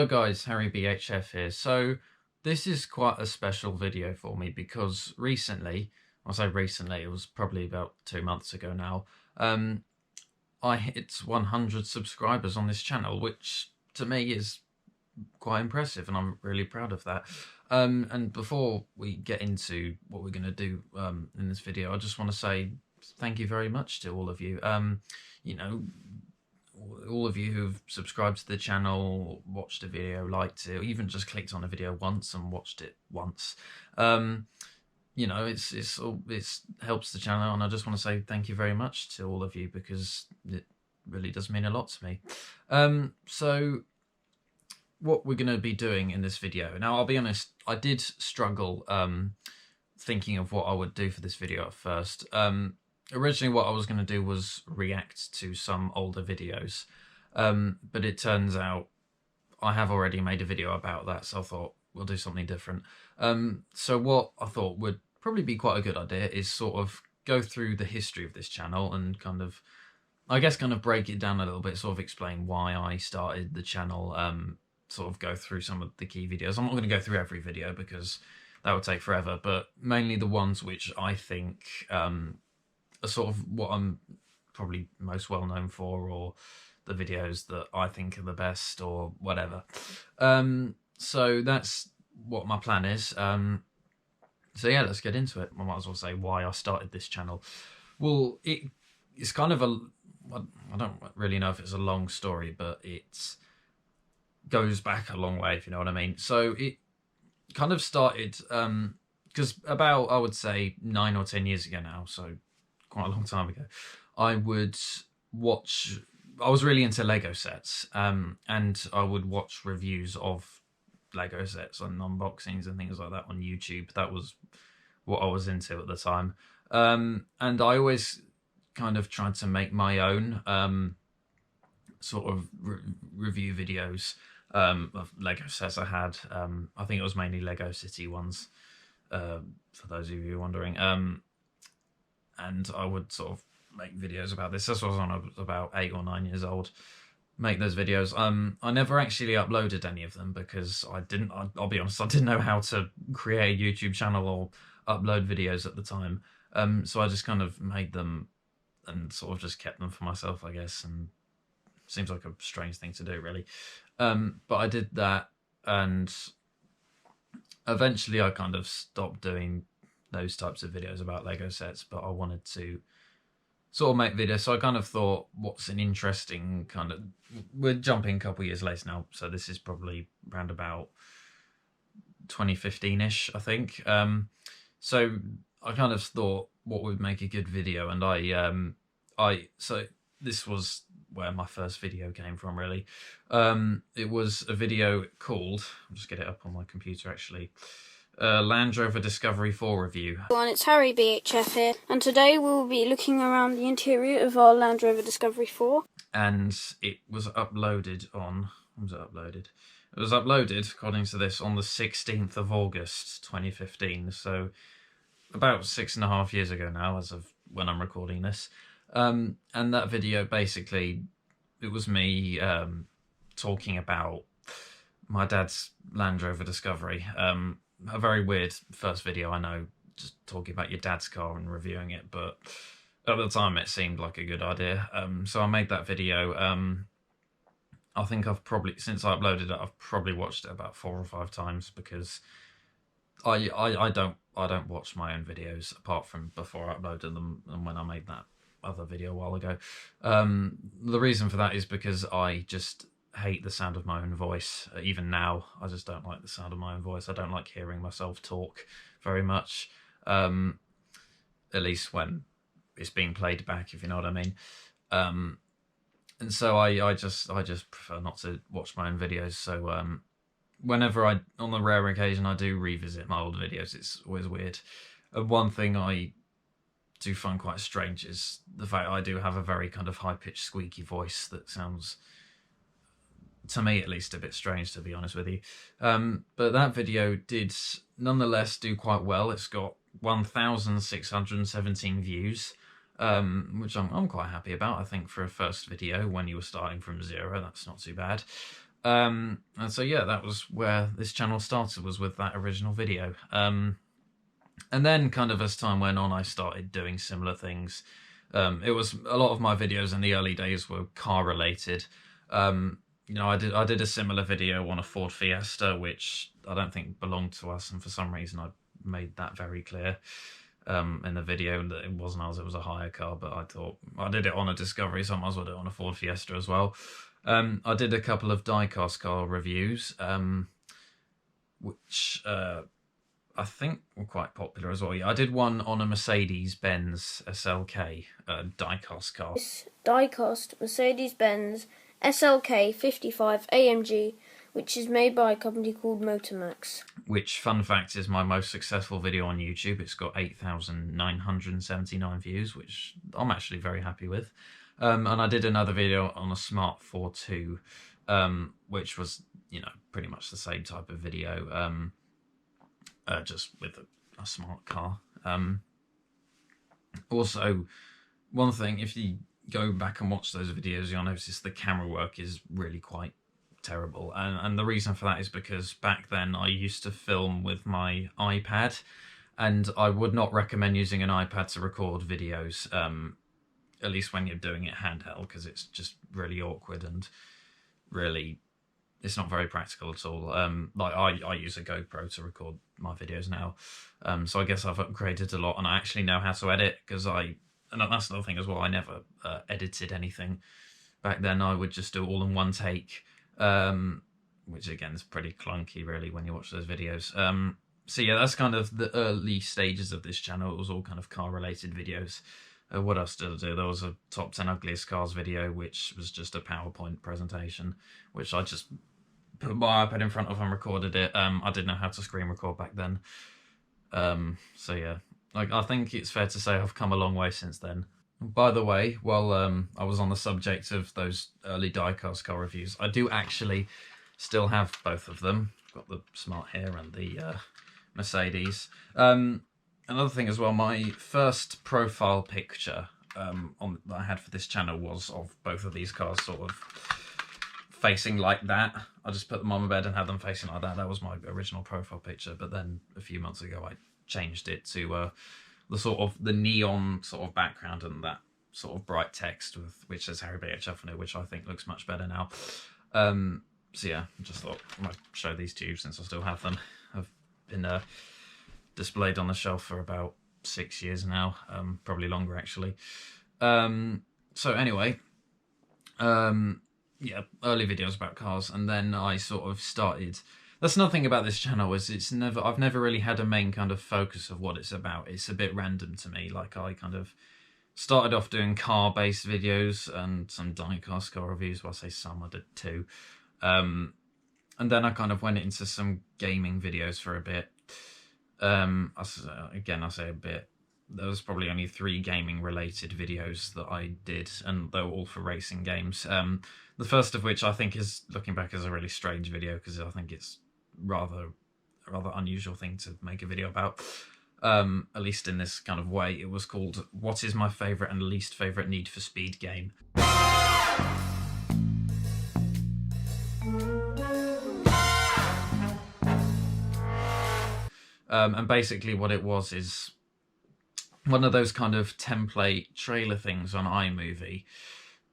Hello guys, Harry BHF here. So this is quite a special video for me because recently, I say recently, it was probably about 2 months ago now, I hit 100 subscribers on this channel, which to me is quite impressive and I'm really proud of that. And before we get into what we're going to do in this video, I just want to say thank you very much to all of you. You know, all of you who've subscribed to the channel, watched a video, liked it, or even just clicked on a video once and watched it once. You know, it helps the channel, and I just want to say thank you very much to all of you because it really does mean a lot to me. So what we're going to be doing in this video. Now, I'll be honest, I did struggle thinking of what I would do for this video at first. Originally what I was going to do was react to some older videos, but it turns out I have already made a video about that, so I thought we'll do something different. So what I thought would probably be quite a good idea is sort of go through the history of this channel and kind of break it down a little bit, sort of explain why I started the channel, sort of go through some of the key videos. I'm not going to go through every video because that would take forever, but mainly the ones which I think are sort of what I'm probably most well known for, or the videos that I think are the best, or whatever. So that's what my plan is. So yeah, let's get into it. I might as well say why I started this channel. Well, it's kind of I don't really know if it's a long story, but it goes back a long way, if you know what I mean. So it kind of started because about, I would say, 9 or 10 years ago now, so quite a long time ago, I was really into Lego sets, and I would watch reviews of Lego sets and unboxings and things like that on YouTube. That was what I was into at the time, and I always kind of tried to make my own sort of review videos of Lego sets I had. I think it was mainly Lego City ones, for those of you wondering. And I would sort of make videos about this. This was when I was about 8 or 9 years old. Make those videos. I never actually uploaded any of them because I'll be honest, I didn't know how to create a YouTube channel or upload videos at the time. So I just kind of made them and sort of just kept them for myself, I guess. And seems like a strange thing to do, really. But I did that, and eventually I kind of stopped doing those types of videos about Lego sets, but I wanted to sort of make videos. So I kind of thought, what's an interesting kind of... We're jumping a couple of years later now, so this is probably around about 2015-ish, I think. So I kind of thought, what would make a good video? And so this was where my first video came from, really. It was a video called... I'll just get it up on my computer, actually. Land Rover Discovery 4 review. Everyone, it's Harry BHF here, and today we'll be looking around the interior of our Land Rover Discovery 4. And it was uploaded on... When was it uploaded? It was uploaded, according to this, on the 16th of August 2015, so about 6.5 years ago now, as of when I'm recording this. And that video, basically, it was me talking about my dad's Land Rover Discovery. A very weird first video, I know, just talking about your dad's car and reviewing it, but at the time it seemed like a good idea. So I made that video. I think I've probably, since I uploaded it, I've probably watched it about 4 or 5 times because I don't watch my own videos apart from before I uploaded them and when I made that other video a while ago. The reason for that is because I just hate the sound of my own voice. Even now, I just don't like the sound of my own voice. I don't like hearing myself talk very much, at least when it's being played back, if you know what I mean. And so I just prefer not to watch my own videos. So whenever on the rare occasion I do revisit my old videos, it's always weird. One thing I do find quite strange is the fact I do have a very kind of high-pitched squeaky voice that sounds, to me at least, a bit strange, to be honest with you. But that video did nonetheless do quite well. It's got 1,617 views, which I'm quite happy about. I think for a first video when you were starting from 0, that's not too bad. And so yeah, that was where this channel started, was with that original video. And then kind of as time went on, I started doing similar things. It was a lot of my videos in the early days were car related. You know, I did a similar video on a Ford Fiesta, which I don't think belonged to us, and for some reason I made that very clear in the video that it wasn't ours, it was a hire car. But I thought I did it on a Discovery, so I might as well do it on a Ford Fiesta as well. I did a couple of diecast car reviews, which I think were quite popular as well. Yeah, I did one on a Mercedes-Benz SLK diecast car. This diecast Mercedes-Benz SLK 55 AMG, which is made by a company called Motormax. Which, fun fact, is my most successful video on YouTube. It's got 8,979 views, which I'm actually very happy with. And I did another video on a Smart 4.2, which was, you know, pretty much the same type of video, just with a smart car. Also, one thing, if you go back and watch those videos, you'll notice the camera work is really quite terrible. And the reason for that is because back then I used to film with my iPad, and I would not recommend using an iPad to record videos, at least when you're doing it handheld, because it's just really awkward and really, it's not very practical at all. Like I use a GoPro to record my videos now, so I guess I've upgraded a lot, and I actually know how to edit, because and that's another thing as well, I never edited anything back then. I would just do it all in one take, which again is pretty clunky really when you watch those videos. So yeah, that's kind of the early stages of this channel. It was all kind of car related videos. What else did I do? There was a top 10 ugliest cars video, which was just a PowerPoint presentation, which I just put my iPad in front of and recorded it. I didn't know how to screen record back then. So yeah, like, I think it's fair to say I've come a long way since then. By the way, while I was on the subject of those early diecast car reviews, I do actually still have both of them. Got the Smart here and the Mercedes. Another thing as well, my first profile picture that I had for this channel was of both of these cars sort of facing like that. I just put them on my bed and had them facing like that. That was my original profile picture, but then a few months ago I changed it to the sort of the neon sort of background and that sort of bright text which says Harry BHF on it, which I think looks much better now. So yeah, I just thought I might show these to you since I still have them. I've been displayed on the shelf for about 6 years now, probably longer actually. So anyway, yeah, early videos about cars, and then I sort of started. That's nothing about this channel, is I've never really had a main kind of focus of what it's about. It's a bit random to me. Like, I kind of started off doing car-based videos and some diecast car reviews. Well, I say some, I did two. And then I kind of went into some gaming videos for a bit. Again, I say a bit. There was probably only 3 gaming-related videos that I did, and they were all for racing games. The first of which I think is, looking back, is a really strange video, because I think it's a rather unusual thing to make a video about. At least in this kind of way. It was called "What is my favourite and least favourite Need for Speed game?" And basically what it was is one of those kind of template trailer things on iMovie,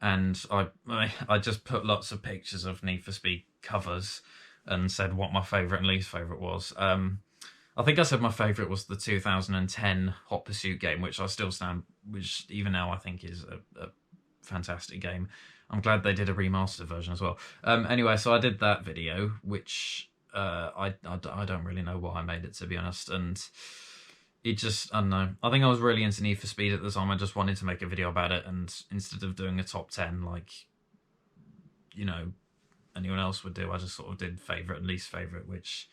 and I just put lots of pictures of Need for Speed covers and said what my favourite and least favourite was. I think I said my favourite was the 2010 Hot Pursuit game, which which even now I think is a fantastic game. I'm glad they did a remastered version as well. Anyway, so I did that video, which I don't really know why I made it, to be honest, and it just, I don't know. I think I was really into Need for Speed at the time. I just wanted to make a video about it, and instead of doing a top 10 like, you know, anyone else would do, I just sort of did favourite and least favourite, which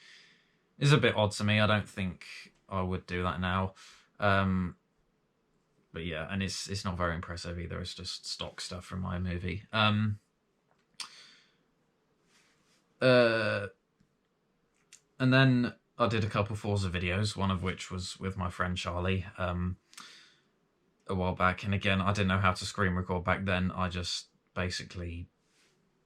is a bit odd to me. I don't think I would do that now. But yeah, and it's not very impressive either. It's just stock stuff from my movie. And then I did a couple Forza videos, one of which was with my friend Charlie a while back. And again, I didn't know how to screen record back then. I just basically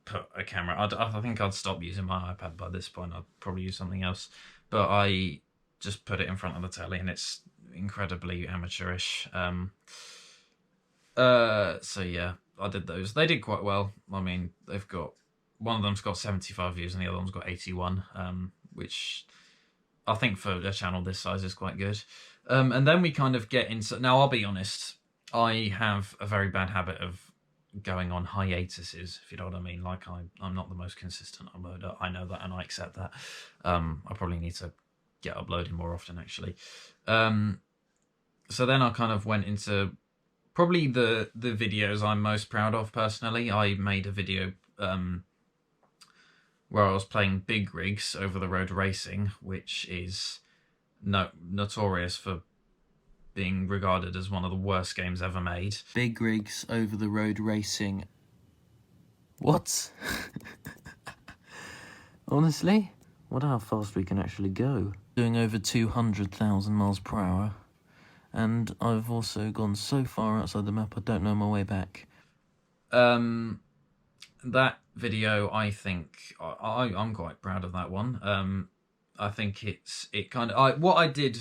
put a camera. I think I'd stop using my iPad by this point. I'd probably use something else. But I just put it in front of the telly, and it's incredibly amateurish. So yeah, I did those. They did quite well. I mean, they've got, one of them's got 75 views and the other one's got 81, which I think for a channel this size is quite good. And then we kind of get into, now I'll be honest, I have a very bad habit of going on hiatuses, if you know what I mean. Like, I'm not the most consistent uploader. I know that, and I accept that. I probably need to get uploading more often, actually. So then I kind of went into probably the videos I'm most proud of personally. I made a video where I was playing big rigs over the road racing, which is notorious for being regarded as one of the worst games ever made. Big rigs over the road racing. What? Honestly? I wonder how fast we can actually go. Doing over 200,000 miles per hour. And I've also gone so far outside the map, I don't know my way back. That video, I think, I'm quite proud of that one. I think what I did,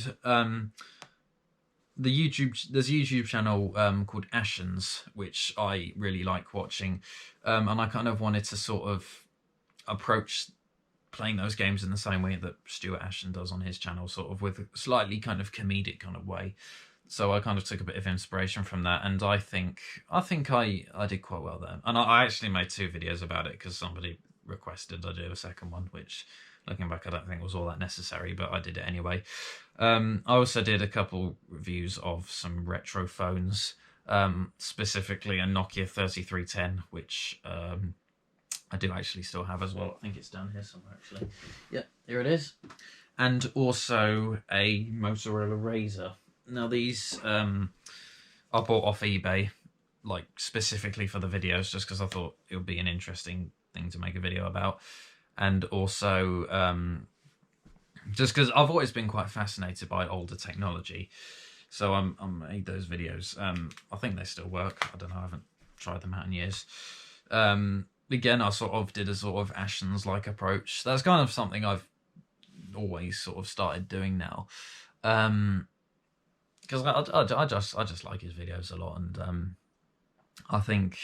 there's a YouTube channel called Ashens, which I really like watching, and I kind of wanted to sort of approach playing those games in the same way that Stuart Ashton does on his channel, sort of with a slightly kind of comedic kind of way. So I kind of took a bit of inspiration from that, and I think I did quite well there. And I actually made 2 videos about it because somebody requested I do a second one, which, looking back, I don't think was all that necessary, but I did it anyway. I also did a couple reviews of some retro phones, specifically a Nokia 3310, which I do actually still have as well. I think it's down here somewhere, actually. Yeah, here it is. And also a Motorola Razr. Now these I bought off eBay, like specifically for the videos, just because I thought it would be an interesting thing to make a video about. And also just because I've always been quite fascinated by older technology. So I made those videos. I think they still work. I don't know, I haven't tried them out in years. Again, I sort of did a sort of Ashens-like approach. That's kind of something I've always sort of started doing now. Because I just like his videos a lot, and I think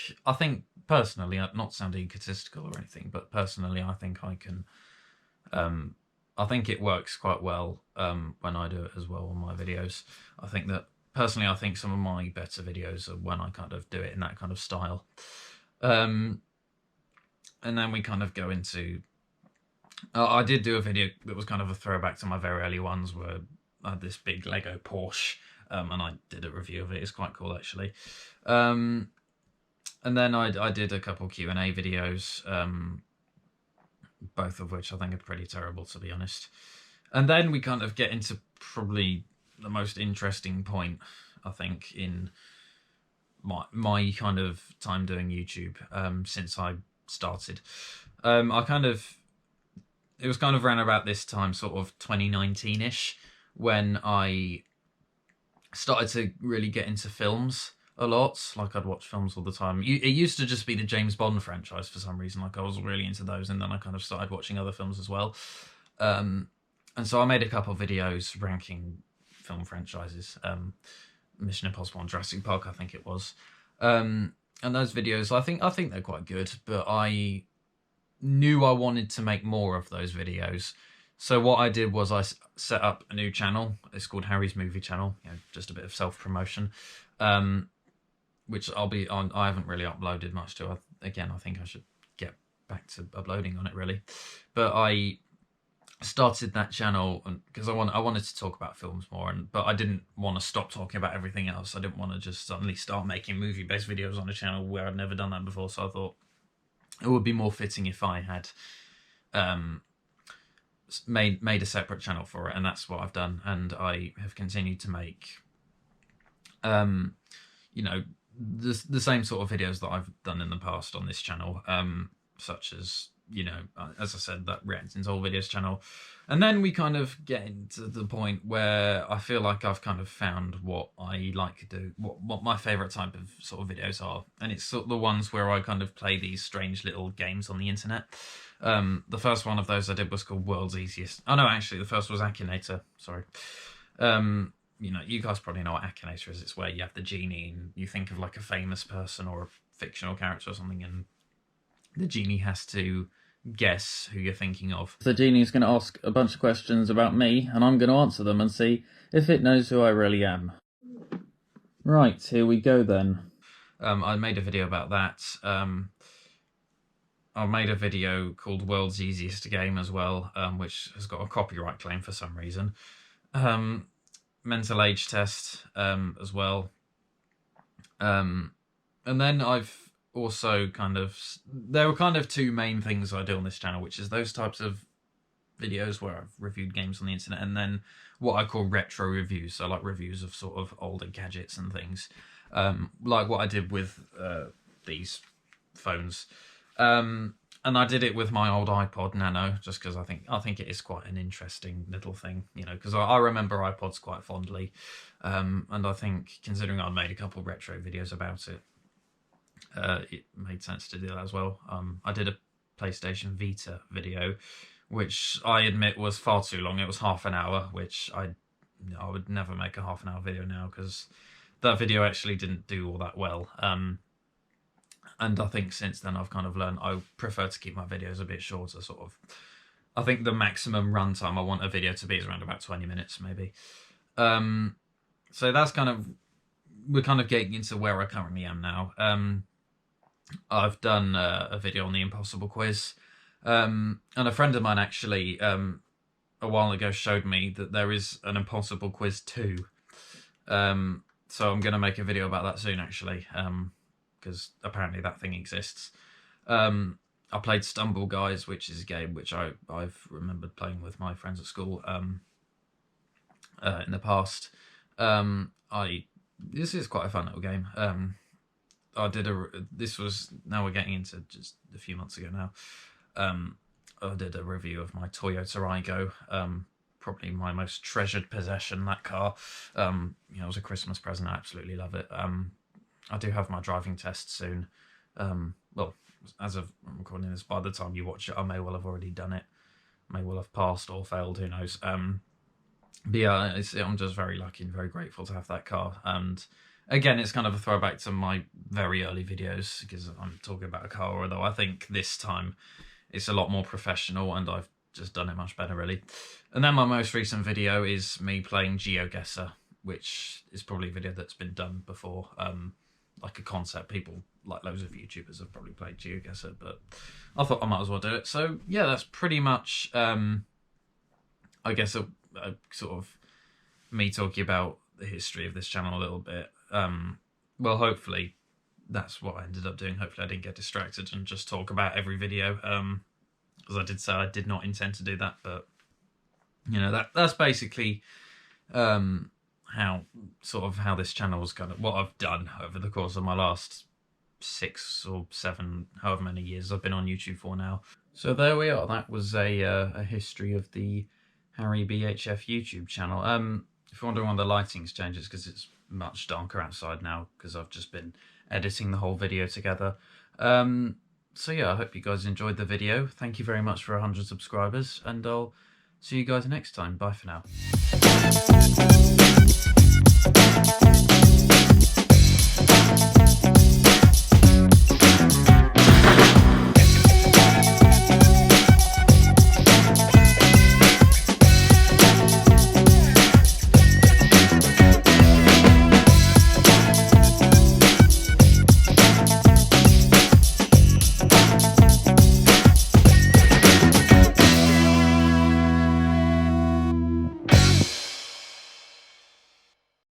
personally, not sounding egotistical or anything, but personally, I think I can. I think it works quite well when I do it as well on my videos. I think that personally, I think some of my better videos are when I kind of do it in that kind of style. And then we kind of go into. I did do a video that was kind of a throwback to my very early ones, where I had this big Lego Porsche. And I did a review of it. It's quite cool, actually. And then I did a couple Q&A videos, both of which I think are pretty terrible, to be honest. And then we kind of get into probably the most interesting point, I think, in my kind of time doing YouTube since I started. It was kind of around about this time, sort of 2019-ish, when I started to really get into films a lot. Like, I'd watch films all the time. It used to just be the James Bond franchise for some reason. Like, I was really into those, and then I kind of started watching other films as well. And so I made a couple of videos ranking film franchises. Mission Impossible and Jurassic Park, I think it was. And those videos, I think they're quite good, but I knew I wanted to make more of those videos. So what I did was I set up a new channel. It's called Harry's Movie Channel. Just a bit of self-promotion, which I'll be on. I haven't really uploaded much to. Again, I think I should get back to uploading on it, really. But I started that channel because I wanted to talk about films more, but I didn't want to stop talking about everything else. I didn't want to just suddenly start making movie-based videos on a channel where I'd never done that before. So I thought it would be more fitting if I had made a separate channel for it, and that's what I've done. And I have continued to make the same sort of videos that I've done in the past on this channel, such as you know, as I said, that reacts into all videos channel. And then we kind of get into the point where I feel like I've kind of found what I like to do, what my favourite type of sort of videos are. And it's sort of the ones where I kind of play these strange little games on the internet. The first one of those I did was called World's Easiest. Oh no, actually the first was Akinator, sorry. You know, you guys probably know what Akinator is. It's where you have the genie and you think of like a famous person or a fictional character or something, and the genie has to guess who you're thinking of. The genie's going to ask a bunch of questions about me, and I'm going to answer them and see if it knows who I really am. Right, here we go then. I made a video about that. I made a video called World's Easiest Game as well, which has got a copyright claim for some reason. Mental age test as well. And then I've also there were kind of two main things I do on this channel, which is those types of videos where I've reviewed games on the internet, and then what I call retro reviews, so like reviews of sort of older gadgets and things, like what I did with these phones. And I did it with my old iPod Nano, just because I think it is quite an interesting little thing, you know, because I remember iPods quite fondly, and I think considering I'd made a couple of retro videos about it, it made sense to do that as well. I did a PlayStation Vita video, which I admit was far too long. It was half an hour, which I would never make a half an hour video now, because that video actually didn't do all that well. And I think since then I've kind of learned I prefer to keep my videos a bit shorter, sort of. I think the maximum runtime I want a video to be is around about 20 minutes, maybe. So that's kind of, we're kind of getting into where I currently am now. I've done a video on the Impossible Quiz. And a friend of mine actually, a while ago, showed me that there is an Impossible Quiz 2. So I'm going to make a video about that soon, actually. Because apparently that thing exists. I played Stumble Guys, which is a game which I've remembered playing with my friends at school in the past. This is quite a fun little game. Now we're getting into just a few months ago now. I did a review of my Toyota Aygo, probably my most treasured possession, that car. You know, it was a Christmas present. I absolutely love it. I do have my driving test soon. Well, as of I'm recording this, by the time you watch it, I may well have already done it. May well have passed or failed, who knows. But yeah, I'm just very lucky and very grateful to have that car. And again, it's kind of a throwback to my very early videos, because I'm talking about a car, although I think this time it's a lot more professional and I've just done it much better, really. And then my most recent video is me playing GeoGuessr, which is probably a video that's been done before. Like a concept, people, like loads of YouTubers have probably played GeoGuessr, but I thought I might as well do it. So yeah, that's pretty much, I guess, a sort of me talking about the history of this channel a little bit. Well, hopefully that's what I ended up doing. Hopefully I didn't get distracted and just talk about every video, because I did say I did not intend to do that, but you know, that's basically how this channel was kind of what I've done over the course of my last 6 or 7, however many years I've been on YouTube for now. So there we are. That was a history of the Harry BHF YouTube channel. If you're wondering why the lighting's changed, it's because it's much darker outside now, because I've just been editing the whole video together. So yeah, I hope you guys enjoyed the video. Thank you very much for 100 subscribers, and I'll see you guys next time. Bye for now.